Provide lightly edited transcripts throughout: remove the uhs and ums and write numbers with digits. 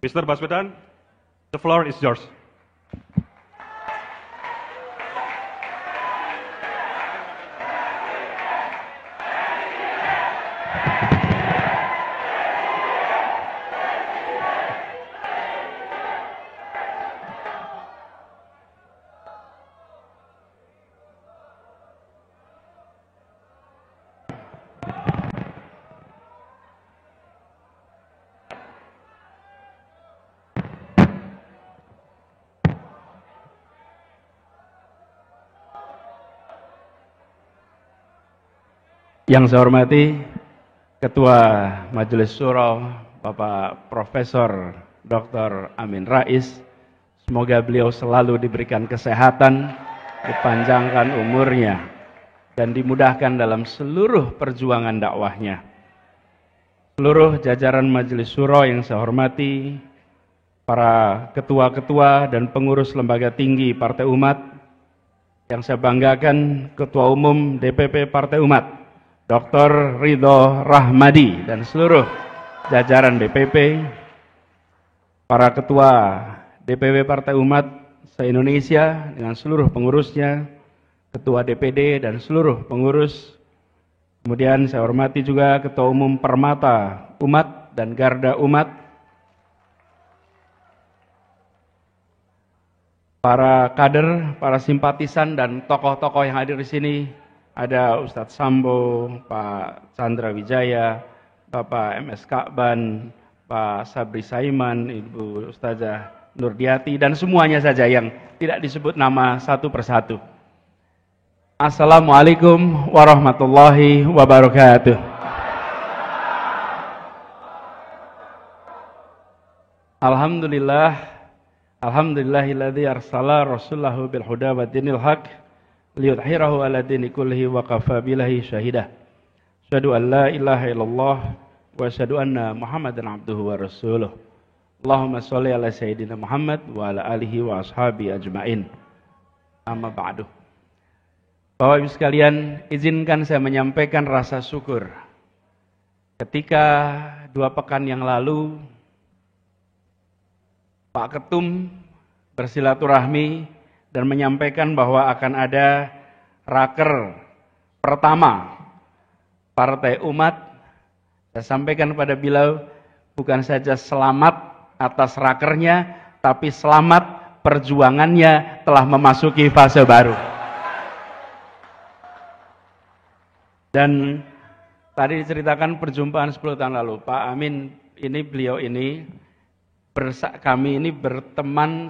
Mr. Baswedan, the floor is yours. Yang saya hormati Ketua Majelis Syuro Bapak Profesor Dr. Amin Rais, semoga beliau selalu diberikan kesehatan, dipanjangkan umurnya, dan dimudahkan dalam seluruh perjuangan dakwahnya. Seluruh jajaran Majelis Syuro yang saya hormati, para ketua-ketua dan pengurus lembaga tinggi Partai Umat, yang saya banggakan Ketua Umum DPP Partai Umat, Dr. Ridho Rahmadi, dan seluruh jajaran DPP, para ketua DPW Partai Umat se-Indonesia dengan seluruh pengurusnya, ketua DPD dan seluruh pengurus. Kemudian saya hormati juga Ketua Umum Permata Umat dan Garda Umat, para kader, para simpatisan dan tokoh-tokoh yang hadir di sini. Ada Ustadz Sambo, Pak Chandra Wijaya, Bapak MS Ka'ban, Pak Sabri Saiman, Ibu Ustazah Nurdiati, dan semuanya saja yang tidak disebut nama satu persatu. Assalamualaikum warahmatullahi wabarakatuh. Alhamdulillahilladzi arsala rasulahu bil huda wa dinil haq liyudhhirahu ala dini kullihi wa kafa billahi syahidah. Asyhadu an la ilaha illallah wa asyhadu anna Muhammadan abduhu wa rasuluh. Allahumma sholli ala sayyidina Muhammad wa ala alihi wa ashabi ajmain. Amma ba'du. Bapak Ibu sekalian, izinkan saya menyampaikan rasa syukur. Ketika 2 pekan yang lalu Pak Ketum bersilaturahmi dan menyampaikan bahwa akan ada raker pertama Partai Umat, saya sampaikan kepada beliau bukan saja selamat atas rakernya, tapi selamat perjuangannya telah memasuki fase baru. Dan tadi diceritakan perjumpaan 10 tahun lalu, Pak Amin beliau ini kami ini berteman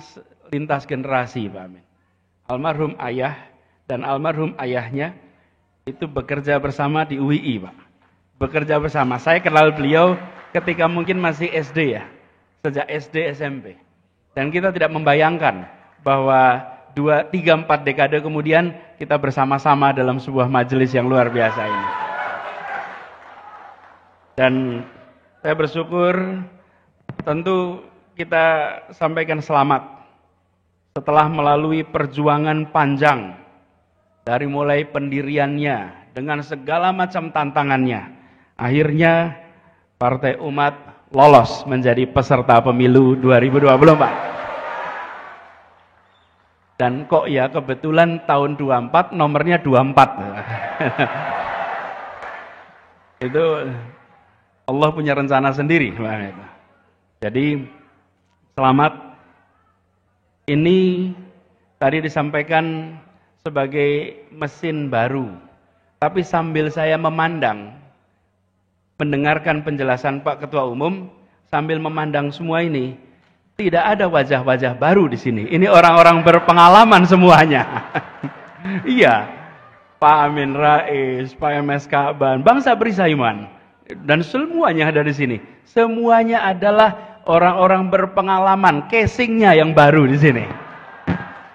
lintas generasi, Pak Amin. Almarhum ayah dan almarhum ayahnya itu bekerja bersama di UII, Pak. Bekerja bersama. Saya kenal beliau ketika mungkin masih SD ya, sejak SD SMP. Dan kita tidak membayangkan bahwa 2, 3, 4 dekade kemudian kita bersama-sama dalam sebuah majelis yang luar biasa ini. Dan saya bersyukur, tentu kita sampaikan selamat setelah melalui perjuangan panjang dari mulai pendiriannya dengan segala macam tantangannya. Akhirnya Partai Umat lolos menjadi peserta pemilu 2024. Dan kok ya kebetulan tahun 24 nomornya 24. Itu Allah punya rencana sendiri. Jadi selamat. Ini tadi disampaikan sebagai mesin baru. Tapi sambil saya memandang, mendengarkan penjelasan Pak Ketua Umum, sambil memandang semua ini, tidak ada wajah-wajah baru di sini. Ini orang-orang berpengalaman semuanya. Iya, Pak Amin Rais, Pak MS Ka'ban, Bang Sabri Saiman, dan semuanya ada di sini. Semuanya adalah orang-orang berpengalaman, casingnya yang baru di sini.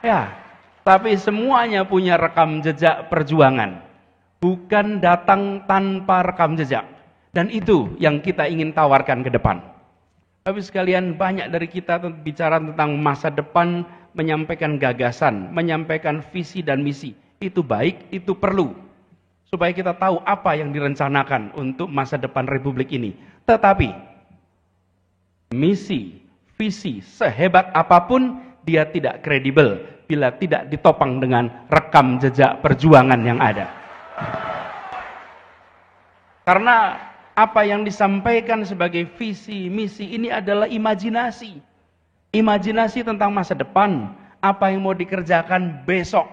Ya, tapi semuanya punya rekam jejak perjuangan. Bukan datang tanpa rekam jejak. Dan itu yang kita ingin tawarkan ke depan. Tapi sekalian, banyak dari kita bicara tentang masa depan, menyampaikan gagasan, menyampaikan visi dan misi. Itu baik, itu perlu. Supaya kita tahu apa yang direncanakan untuk masa depan Republik ini. Tetapi misi, visi sehebat apapun, dia tidak kredibel bila tidak ditopang dengan rekam jejak perjuangan yang ada. Karena apa yang disampaikan sebagai visi, misi ini adalah imajinasi. Imajinasi tentang masa depan, apa yang mau dikerjakan besok.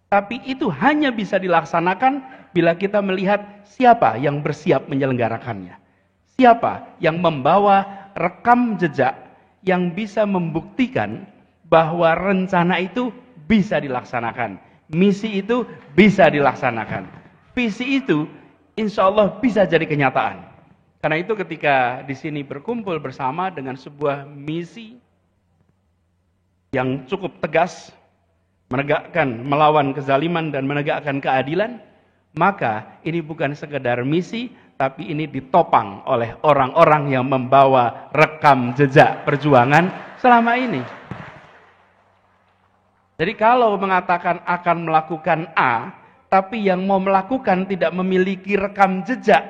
Tapi itu hanya bisa dilaksanakan bila kita melihat siapa yang bersiap menyelenggarakannya. Siapa yang membawa rekam jejak yang bisa membuktikan bahwa rencana itu bisa dilaksanakan. Misi itu bisa dilaksanakan. Visi itu insya Allah bisa jadi kenyataan. Karena itu ketika di sini berkumpul bersama dengan sebuah misi yang cukup tegas, menegakkan, melawan kezaliman dan menegakkan keadilan, maka ini bukan sekedar misi, tapi ini ditopang oleh orang-orang yang membawa rekam jejak perjuangan selama ini. Jadi kalau mengatakan akan melakukan A, tapi yang mau melakukan tidak memiliki rekam jejak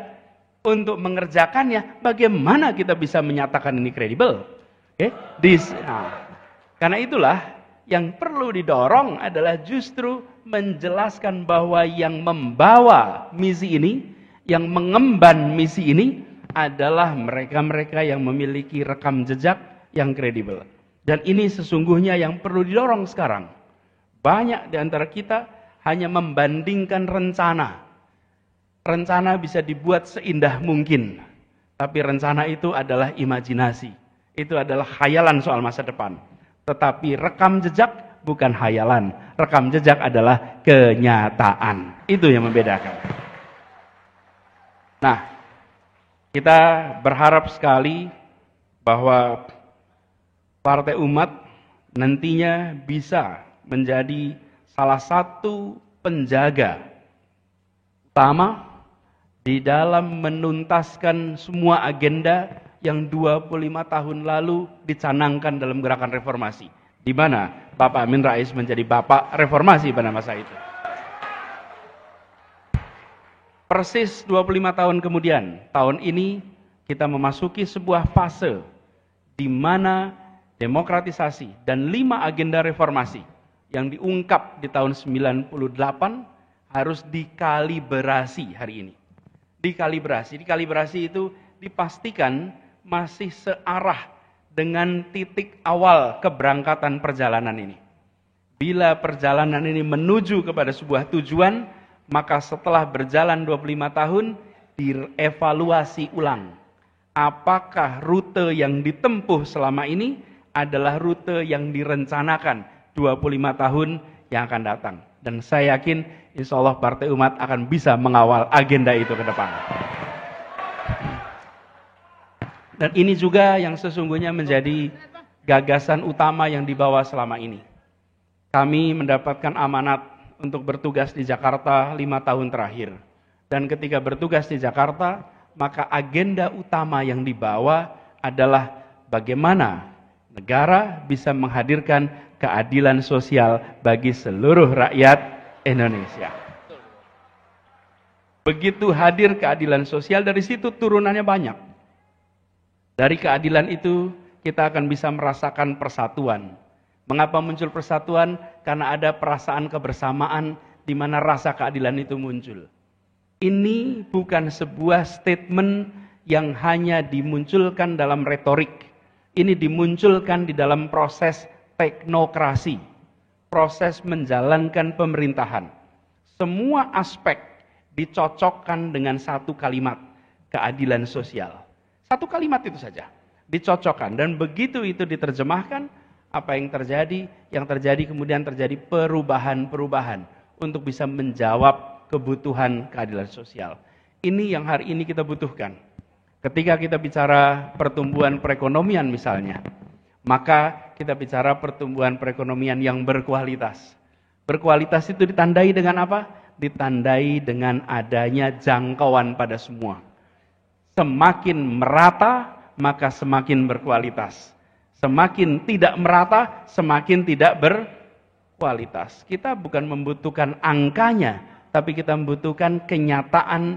untuk mengerjakannya, bagaimana kita bisa menyatakan ini kredibel? Okay? Karena itulah yang perlu didorong adalah justru menjelaskan bahwa yang membawa misi ini, yang mengemban misi ini adalah mereka-mereka yang memiliki rekam jejak yang kredibel. Dan ini sesungguhnya yang perlu didorong sekarang. Banyak di antara kita hanya membandingkan rencana. Rencana bisa dibuat seindah mungkin, tapi rencana itu adalah imajinasi. Itu adalah khayalan soal masa depan. Tetapi rekam jejak bukan khayalan. Rekam jejak adalah kenyataan. Itu yang membedakan. Nah, kita berharap sekali bahwa Partai Umat nantinya bisa menjadi salah satu penjaga utama di dalam menuntaskan semua agenda yang 25 tahun lalu dicanangkan dalam gerakan reformasi. Di mana Bapak Amin Rais menjadi bapak reformasi pada masa itu. Persis 25 tahun kemudian, tahun ini kita memasuki sebuah fase di mana demokratisasi dan 5 agenda reformasi yang diungkap di tahun 98 harus dikalibrasi hari ini. Dikalibrasi itu dipastikan masih searah dengan titik awal keberangkatan perjalanan ini. Bila perjalanan ini menuju kepada sebuah tujuan, maka setelah berjalan 25 tahun, dievaluasi ulang. Apakah rute yang ditempuh selama ini adalah rute yang direncanakan 25 tahun yang akan datang. Dan saya yakin, insya Allah Partai Umat akan bisa mengawal agenda itu ke depan. Dan ini juga yang sesungguhnya menjadi gagasan utama yang dibawa selama ini. Kami mendapatkan amanat untuk bertugas di Jakarta 5 tahun terakhir. Dan ketika bertugas di Jakarta, maka agenda utama yang dibawa adalah bagaimana negara bisa menghadirkan keadilan sosial bagi seluruh rakyat Indonesia. Begitu hadir keadilan sosial, dari situ turunannya banyak. Dari keadilan itu kita akan bisa merasakan persatuan. Mengapa muncul persatuan? Karena ada perasaan kebersamaan di mana rasa keadilan itu muncul. Ini bukan sebuah statement yang hanya dimunculkan dalam retorik. Ini dimunculkan di dalam proses teknokrasi, proses menjalankan pemerintahan. Semua aspek dicocokkan dengan satu kalimat, keadilan sosial. Satu kalimat itu saja, dicocokkan. Dan begitu itu diterjemahkan, apa yang terjadi? Yang terjadi kemudian terjadi perubahan-perubahan untuk bisa menjawab kebutuhan keadilan sosial. Ini yang hari ini kita butuhkan. Ketika kita bicara pertumbuhan perekonomian misalnya, maka kita bicara pertumbuhan perekonomian yang berkualitas. Berkualitas itu ditandai dengan apa? Ditandai dengan adanya jangkauan pada semua. Semakin merata, maka semakin berkualitas. Semakin tidak merata, semakin tidak berkualitas. Kita bukan membutuhkan angkanya, tapi kita membutuhkan kenyataan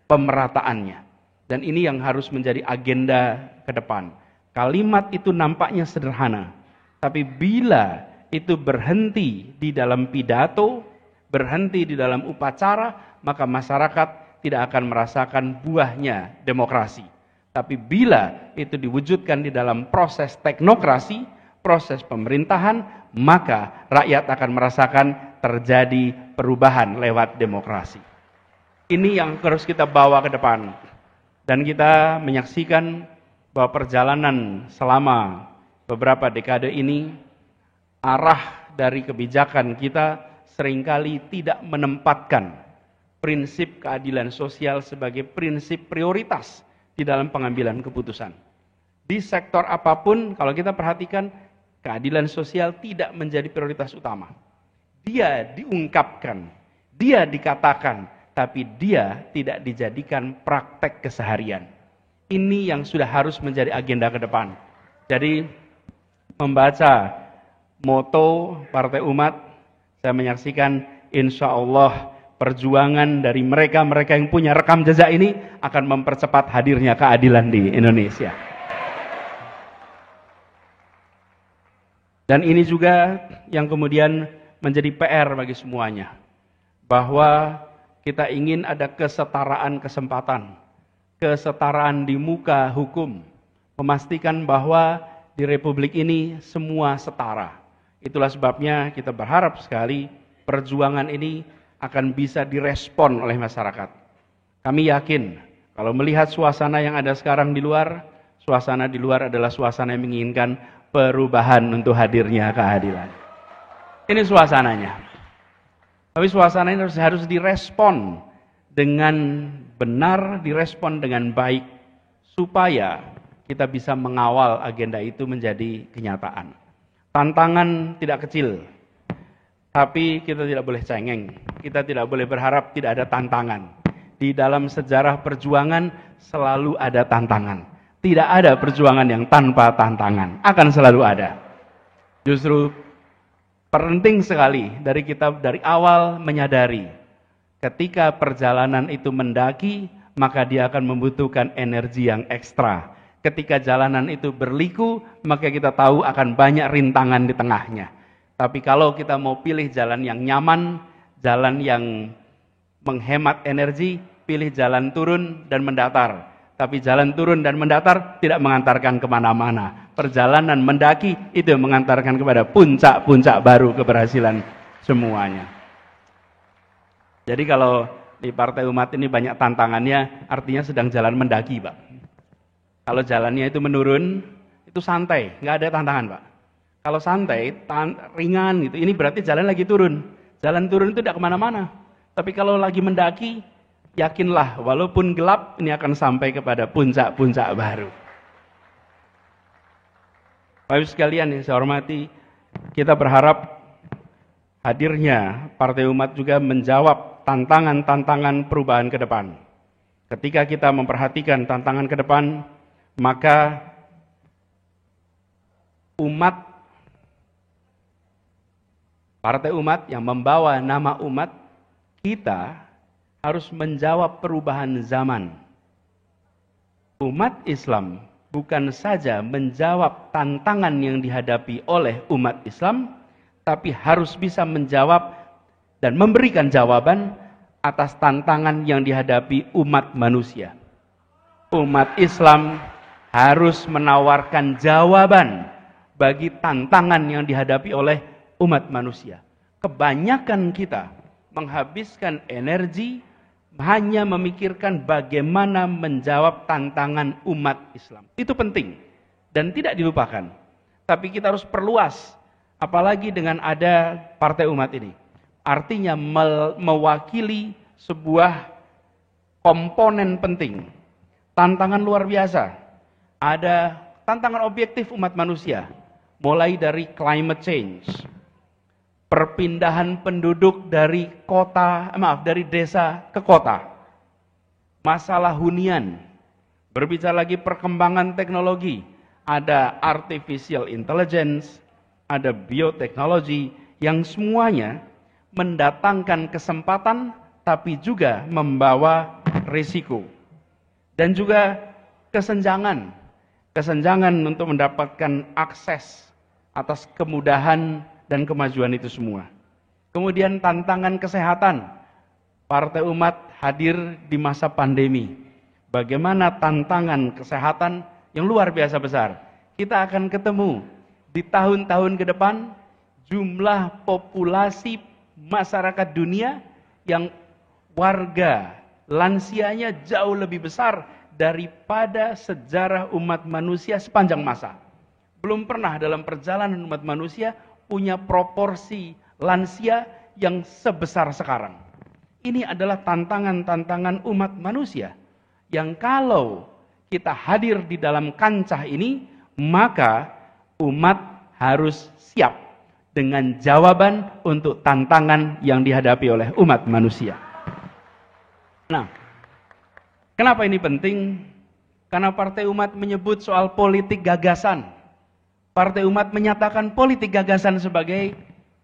pemerataannya. Dan ini yang harus menjadi agenda ke depan. Kalimat itu nampaknya sederhana, tapi bila itu berhenti di dalam pidato, berhenti di dalam upacara, maka masyarakat tidak akan merasakan buahnya demokrasi. Tapi bila itu diwujudkan di dalam proses teknokrasi, proses pemerintahan, maka rakyat akan merasakan terjadi perubahan lewat demokrasi. Ini yang harus kita bawa ke depan. Dan kita menyaksikan bahwa perjalanan selama beberapa dekade ini, arah dari kebijakan kita seringkali tidak menempatkan prinsip keadilan sosial sebagai prinsip prioritas di dalam pengambilan keputusan. Di sektor apapun, kalau kita perhatikan, keadilan sosial tidak menjadi prioritas utama. Dia diungkapkan, dia dikatakan, tapi dia tidak dijadikan praktek keseharian. Ini yang sudah harus menjadi agenda ke depan. Jadi, membaca moto Partai Umat, saya menyaksikan insya Allah perjuangan dari mereka-mereka yang punya rekam jejak ini akan mempercepat hadirnya keadilan di Indonesia. Dan ini juga yang kemudian menjadi PR bagi semuanya. Bahwa kita ingin ada kesetaraan kesempatan, kesetaraan di muka hukum, memastikan bahwa di Republik ini semua setara. Itulah sebabnya kita berharap sekali perjuangan ini akan bisa direspon oleh masyarakat. Kami yakin kalau melihat suasana yang ada sekarang di luar, suasana di luar adalah suasana yang menginginkan perubahan untuk hadirnya keadilan. Ini suasananya. Tapi suasana ini harus direspon dengan benar, direspon dengan baik, supaya kita bisa mengawal agenda itu menjadi kenyataan. Tantangan tidak kecil, tapi kita tidak boleh cengeng, kita tidak boleh berharap tidak ada tantangan. Di dalam sejarah perjuangan selalu ada tantangan. Tidak ada perjuangan yang tanpa tantangan, akan selalu ada. Justru penting sekali dari kita dari awal menyadari ketika perjalanan itu mendaki, maka dia akan membutuhkan energi yang ekstra. Ketika jalanan itu berliku, maka kita tahu akan banyak rintangan di tengahnya. Tapi kalau kita mau pilih jalan yang nyaman, jalan yang menghemat energi, pilih jalan turun dan mendatar. Tapi jalan turun dan mendatar tidak mengantarkan kemana-mana. Perjalanan mendaki itu mengantarkan kepada puncak-puncak baru keberhasilan semuanya. Jadi kalau di Partai Umat ini banyak tantangannya, artinya sedang jalan mendaki, Pak. Kalau jalannya itu menurun, itu santai, nggak ada tantangan, Pak. Kalau santai, ringan gitu, ini berarti jalan lagi turun. Jalan turun itu tidak kemana-mana. Tapi kalau lagi mendaki, yakinlah walaupun gelap, ini akan sampai kepada puncak-puncak baru. Bapak-Ibu sekalian yang saya hormati, kita berharap hadirnya Partai Umat juga menjawab tantangan-tantangan perubahan ke depan. Ketika kita memperhatikan tantangan ke depan, maka umat, Partai Umat yang membawa nama umat, kita harus menjawab perubahan zaman. Umat Islam bukan saja menjawab tantangan yang dihadapi oleh umat Islam, tapi harus bisa menjawab dan memberikan jawaban atas tantangan yang dihadapi umat manusia. Umat Islam harus menawarkan jawaban bagi tantangan yang dihadapi oleh umat manusia. Kebanyakan kita menghabiskan energi hanya memikirkan bagaimana menjawab tantangan umat Islam. Itu penting dan tidak dilupakan. Tapi kita harus perluas, apalagi dengan ada Partai Umat ini. Artinya mewakili sebuah komponen penting. Tantangan luar biasa. Ada tantangan objektif umat manusia, mulai dari climate change, perpindahan penduduk dari desa ke kota, masalah hunian, berbicara lagi perkembangan teknologi, ada artificial intelligence, ada bioteknologi, yang semuanya mendatangkan kesempatan tapi juga membawa risiko. Dan juga kesenjangan kesenjangan untuk mendapatkan akses atas kemudahan dan kemajuan itu semua. Kemudian tantangan kesehatan. Partai Umat hadir di masa pandemi. Bagaimana tantangan kesehatan yang luar biasa besar. Kita akan ketemu di tahun-tahun ke depan jumlah populasi masyarakat dunia yang warga lansianya jauh lebih besar daripada sejarah umat manusia sepanjang masa. Belum pernah dalam perjalanan umat manusia punya proporsi lansia yang sebesar sekarang. Ini adalah tantangan-tantangan umat manusia yang kalau kita hadir di dalam kancah ini, maka umat harus siap dengan jawaban untuk tantangan yang dihadapi oleh umat manusia. Nah, kenapa ini penting? Karena Partai Umat menyebut soal politik gagasan. Partai Umat menyatakan politik gagasan sebagai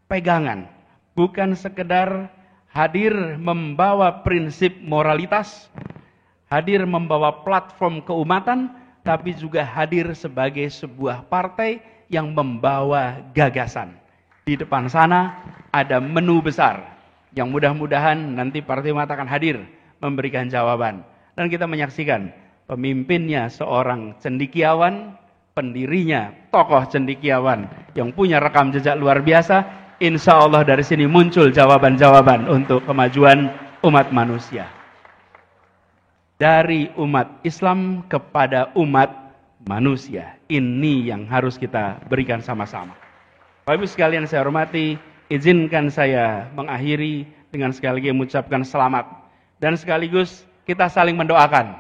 pegangan, bukan sekedar hadir membawa prinsip moralitas, hadir membawa platform keumatan, tapi juga hadir sebagai sebuah partai yang membawa gagasan. Di depan sana ada menu besar yang mudah-mudahan nanti Partai Umat akan hadir memberikan jawaban. Dan kita menyaksikan pemimpinnya seorang cendekiawan, pendirinya tokoh cendekiawan yang punya rekam jejak luar biasa. Insya Allah dari sini muncul jawaban-jawaban untuk kemajuan umat manusia. Dari umat Islam kepada umat manusia. Ini yang harus kita berikan sama-sama. Bapak Ibu sekalian saya hormati, izinkan saya mengakhiri dengan sekali lagi mengucapkan selamat. Dan sekaligus kita saling mendoakan.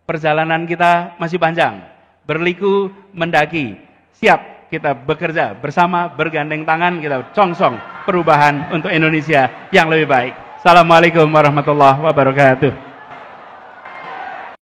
Perjalanan kita masih panjang. Berliku mendaki. Siap kita bekerja bersama, bergandeng tangan, kita congsong perubahan untuk Indonesia yang lebih baik. Assalamualaikum warahmatullahi wabarakatuh.